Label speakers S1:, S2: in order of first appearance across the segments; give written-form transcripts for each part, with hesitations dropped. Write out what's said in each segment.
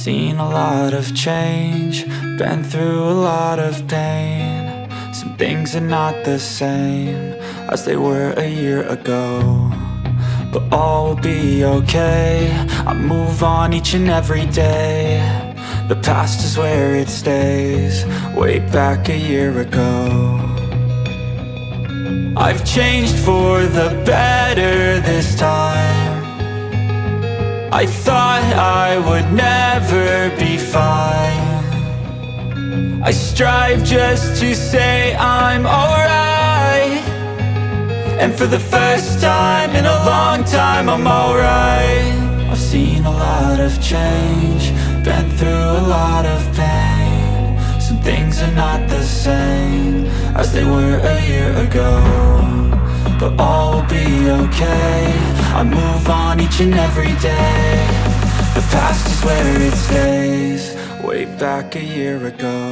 S1: seen a lot of change, been through a lot of pain. Some things are not the same as they were a year ago, but all will be okay. I move on each and every day. The past is where it stays, way back a year ago. I've changed for the better this time. I thought I would never be fine. I strive just to say I'm alright, and for the first time in a long time I'm alright. I've seen a lot of change, been through a lot of pain. Some things are not the same as they were a year ago, but all will be okay. I move on each and every day. The past is where it stays, way back a year ago.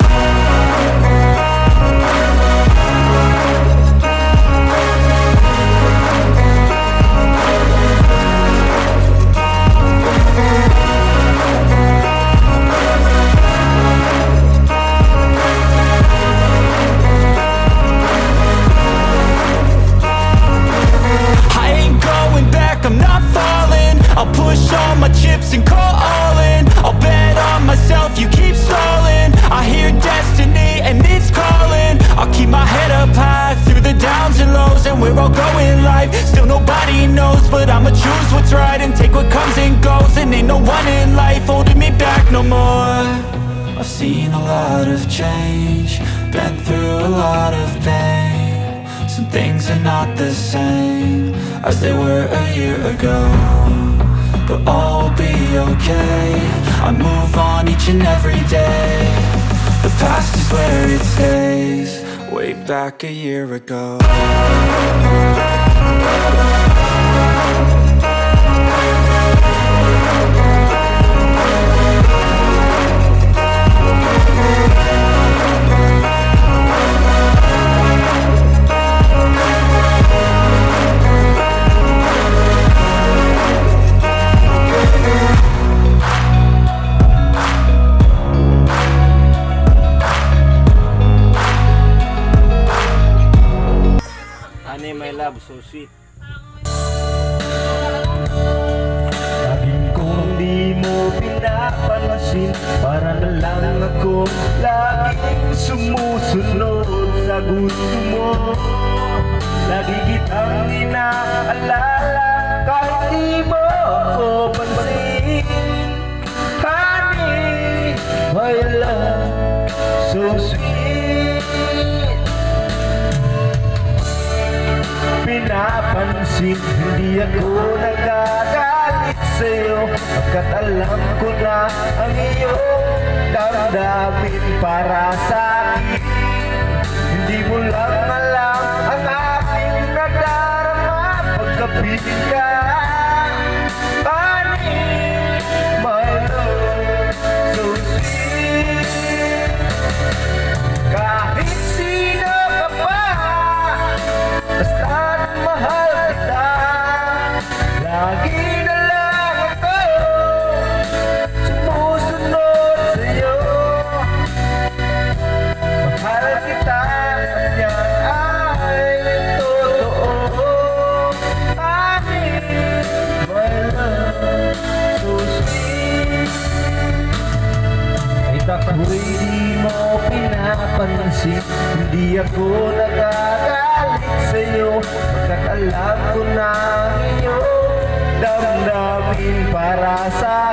S1: I'm not falling, I'll push all my chips and call all in. I'll bet on myself, you keep stalling. I hear destiny and it's calling. I'll keep my head up high through the downs and lows, and we're all going live. Still nobody knows, but I'ma choose what's right and take what comes and goes. And ain't no one in life holding me back no more. I've seen a lot of change, been through a lot of pain. Some things are not the same as they were a year ago, but all will be okay. I move on each and every day. The past is where it stays, way back a year ago.
S2: Honey, my love, so sweet.
S3: Laging kong di mo pinapansin, para na lang ako laging sumusunod sa gusto mo. Lagi kitang inaalala kahit di mo ako pansin. Honey, my love, so sweet. Pinapansin, hindi ako nagagalit sa'yo, pagkat alam ko na ang iyong damdamin para sa'kin. Hindi mo lang alam ang aking nadarama pagkapiling ka. Honey, my love, so sweet. Kahit sino ka pa, basta mahal kita, lagi na lang ako sumusunod sa'yo. Mahal kita, at yan ay totoo. Honey, my love, so sweet. Ay tako'y di mo pinapansin, hindi ako nagagalit sa'yo, pagkat alam ko na ang iyong damdamin para sa